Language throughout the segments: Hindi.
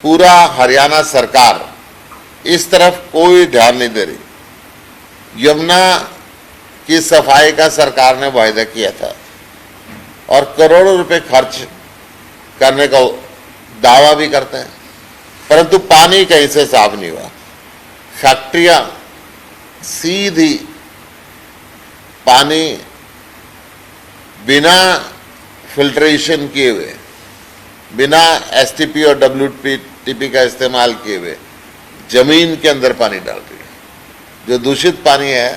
पूरा हरियाणा सरकार इस तरफ कोई ध्यान नहीं दे रही। यमुना की सफाई का सरकार ने वायदा किया था और करोड़ों रुपए खर्च करने का दावा भी करते हैं, परंतु पानी कहीं से साफ नहीं हुआ। फैक्ट्रियां सीधी पानी बिना फिल्ट्रेशन किए हुए, बिना एसटीपी और डब्ल्यूटीपी का इस्तेमाल किए हुए जमीन के अंदर पानी डाल रही है। जो दूषित पानी है,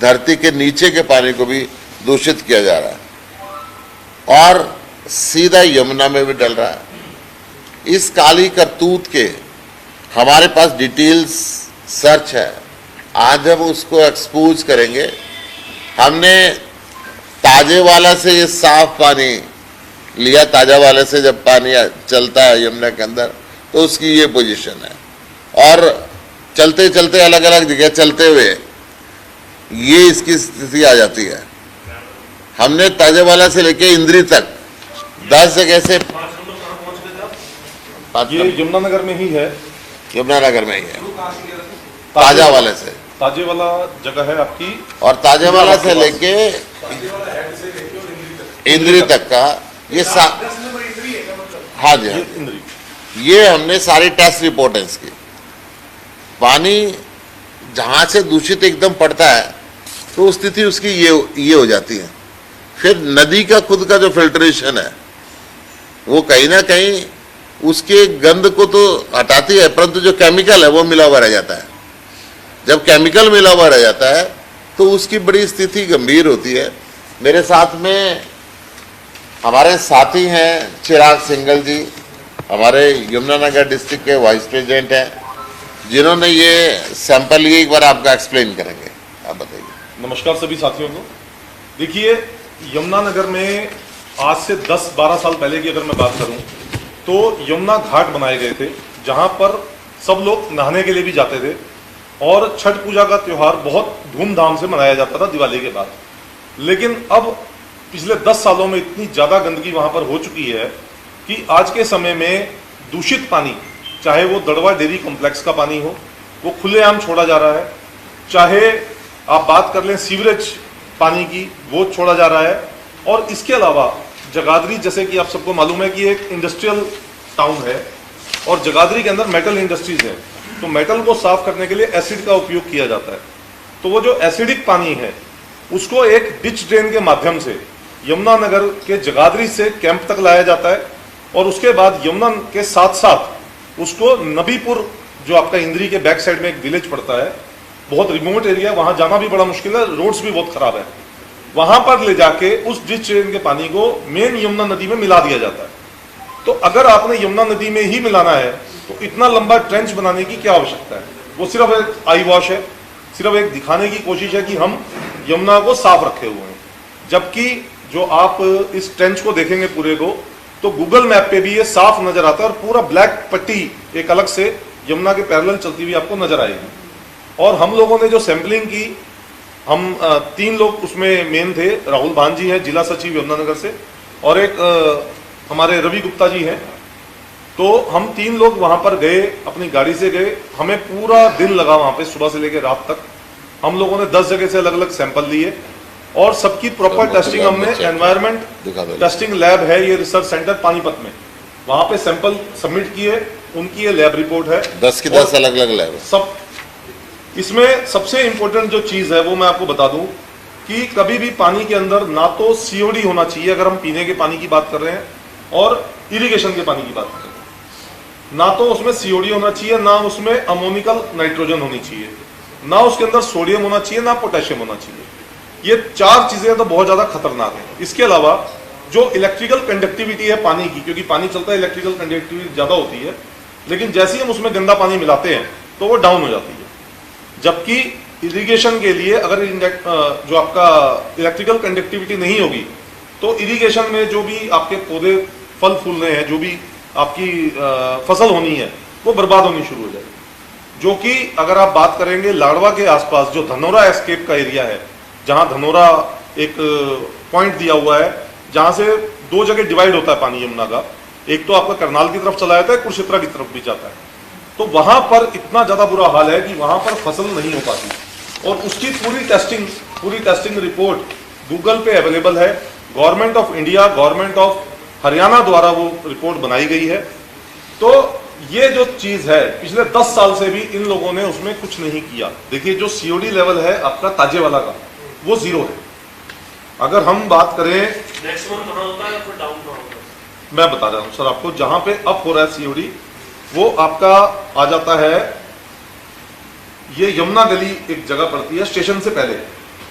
धरती के नीचे के पानी को भी दूषित किया जा रहा है और सीधा यमुना में भी डल रहा है। इस काली करतूत के हमारे पास डिटेल्स सर्च है, आज हम उसको एक्सपोज करेंगे। हमने ताजे वाला से ये साफ पानी लिया, ताजा वाले से जब पानी चलता है यमुना के अंदर तो उसकी ये पोजीशन है, और चलते चलते अलग अलग जगह चलते हुए ये इसकी स्थिति आ जाती है। हमने ताजे वाला से लेके इंद्री तक 10 जगह से, ये यमुनानगर में ही है, यमुनानगर में ही है, ताजा वाले से, ताजे वाला जगह है आपकी, और ताजे वाला से लेके इंद्री तक का ये हाँ जी, हाँ, ये हमने सारी टेस्ट रिपोर्ट है इसकी। पानी जहां से दूषित एकदम पड़ता है तो स्थिति उसकी ये हो जाती है। फिर नदी का खुद का जो फिल्ट्रेशन है वो कहीं ना कहीं उसके गंध को तो हटाती है, परंतु जो केमिकल है वो मिला हुआ रह जाता है। जब केमिकल मिला हुआ रह जाता है तो उसकी बड़ी स्थिति गंभीर होती है। मेरे साथ में हमारे साथी हैं चिराग सिंघल जी, हमारे यमुनानगर डिस्ट्रिक्ट के वाइस प्रेसिडेंट हैं, जिन्होंने ये सैंपल लिए। एक बार आपका एक्सप्लेन करेंगे, आप बताइए। नमस्कार सभी साथियों को। देखिए, यमुनानगर में आज से 10-12 साल पहले की अगर मैं बात करूं तो यमुना घाट बनाए गए थे जहां पर सब लोग नहाने के लिए भी जाते थे और छठ पूजा का त्यौहार बहुत धूमधाम से मनाया जाता था दिवाली के बाद। लेकिन अब पिछले 10 सालों में इतनी ज़्यादा गंदगी वहां पर हो चुकी है कि आज के समय में दूषित पानी, चाहे वो दड़वा डेयरी कॉम्प्लेक्स का पानी हो, वो खुलेआम छोड़ा जा रहा है, चाहे आप बात कर लें सीवरेज पानी की, वो छोड़ा जा रहा है। और इसके अलावा जगाधरी, जैसे कि आप सबको मालूम है कि एक इंडस्ट्रियल टाउन है और जगाधरी के अंदर मेटल इंडस्ट्रीज है, तो मेटल को साफ करने के लिए एसिड का उपयोग किया जाता है। तो वो जो एसिडिक पानी है उसको एक डिच ड्रेन के माध्यम से यमुनानगर के जगाधरी से कैंप तक लाया जाता है और उसके बाद यमुना के साथ साथ उसको नबीपुर, जो आपका इंद्री के बैक साइड में एक विलेज पड़ता है, बहुत रिमोट एरिया, वहां जाना भी बड़ा मुश्किल है, रोड्स भी बहुत खराब है, वहां पर ले जाके उस डिच ड्रेन के पानी को मेन यमुना नदी में मिला दिया जाता है। तो अगर आपने यमुना नदी में ही मिलाना है तो इतना लंबा ट्रेंच बनाने की क्या आवश्यकता है? वो सिर्फ एक आई वॉश है, सिर्फ एक दिखाने की कोशिश है कि हम यमुना को साफ रखे हुए हैं। जबकि जो आप इस ट्रेंच को देखेंगे पूरे को, तो गूगल मैप पे भी ये साफ नजर आता है और पूरा ब्लैक पट्टी एक अलग से यमुना के पैरेलल चलती हुई आपको नजर आएगी। और हम लोगों ने जो सैंपलिंग की, हम 3 लोग उसमें मेन थे। राहुल भान जी हैं, जिला सचिव यमुनानगर से, और एक हमारे रवि गुप्ता जी हैं। तो हम 3 लोग वहां पर गए, अपनी गाड़ी से गए, हमें पूरा दिन लगा वहां पे, सुबह से लेकर रात तक। हम लोगों ने 10 जगह से अलग अलग सैंपल लिए और सबकी प्रॉपर टेस्टिंग हमने, एनवायरमेंट टेस्टिंग लैब है ये रिसर्च सेंटर पानीपत में, वहां पे सैंपल सबमिट किए, उनकी ये लैब रिपोर्ट है। 10 की 10 अलग अलग लैब सब। इसमें सबसे इंपॉर्टेंट जो चीज है वो मैं आपको बता दूं कि कभी भी पानी के अंदर ना तो सीओडी होना चाहिए, अगर हम पीने के पानी की बात कर रहे हैं, और इरिगेशन के पानी की बात कर रहे हैं, ना तो उसमें सीओडी होना चाहिए, ना उसमें अमोनिकल नाइट्रोजन होनी चाहिए, ना उसके अंदर सोडियम होना चाहिए, ना पोटेशियम होना चाहिए। ये 4 चीजें तो बहुत ज्यादा खतरनाक है। इसके अलावा जो इलेक्ट्रिकल कंडक्टिविटी है पानी की, क्योंकि पानी चलता है इलेक्ट्रिकल कंडक्टिविटी ज्यादा होती है, लेकिन जैसे ही हम उसमें गंदा पानी मिलाते हैं तो वो डाउन हो जाती है। जबकि इरिगेशन के लिए अगर जो आपका इलेक्ट्रिकल कंडक्टिविटी नहीं होगी तो इरिगेशन में जो भी आपके पौधे फल फूल रहे हैं, जो भी आपकी फसल होनी है, वो बर्बाद होनी शुरू हो जाएगी। जो कि अगर आप बात करेंगे लाडवा के आसपास जो धनोरा एस्केप का एरिया है, जहां धनोरा एक पॉइंट दिया हुआ है जहां से 2 जगह डिवाइड होता है पानी यमुना का, एक तो आपका करनाल की तरफ चला जाता है, कुरुक्षेत्र की तरफ भी जाता है। तो वहां पर इतना ज्यादा बुरा हाल है कि वहां पर फसल नहीं हो पाती। और उसकी पूरी टेस्टिंग रिपोर्ट गूगल पे अवेलेबल है। Government of India, government of Haryana द्वारा वो रिपोर्ट बनाई गई है। तो ये जो चीज है, पिछले 10 साल से भी इन लोगों ने उसमें कुछ नहीं किया। देखिए जो सीओडी लेवल है आपका ताजेवाला का, वो 0 है। अगर हम बात करें नेक्स्ट मंथ कहाँ होता है या फिर डाउन कहाँ होता है? मैं बता रहा हूं सर आपको, जहां पे अप हो रहा है सीओडी वो आपका आ जाता है, ये यमुना गली एक जगह पड़ती है स्टेशन से पहले,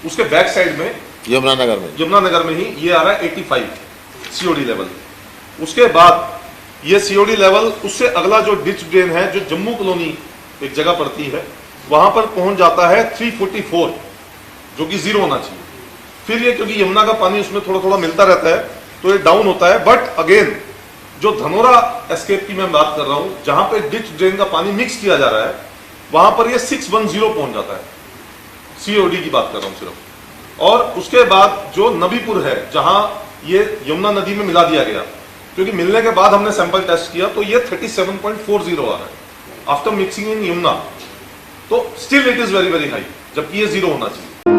उसके बैक साइड में यमुनानगर में ही ये आ रहा है 85 सीओडी लेवल। उसके बाद ये सीओडी लेवल, उससे अगला जो डिच ड्रेन है जो जम्मू कॉलोनी एक जगह पड़ती है, वहां पर पहुंच जाता है 344, जो कि 0 होना चाहिए। फिर ये क्योंकि यमुना का पानी उसमें थोड़ा थोड़ा मिलता रहता है तो ये डाउन होता है। बट अगेन जो धनोरा एस्केप की मैं बात कर रहा हूं, जहां पे डिच ड्रेन का पानी मिक्स किया जा रहा है, वहां पर ये 610 पहुंच जाता है। सीओडी की बात कर रहा हूं सिर्फ। और उसके बाद जो नबीपुर है, जहां ये यमुना नदी में मिला दिया गया, क्योंकि मिलने के बाद हमने सैंपल टेस्ट किया तो ये 37.40 आ रहा है आफ्टर मिक्सिंग इन यमुना। तो still it is very very high, जबकि ये 0 होना चाहिए।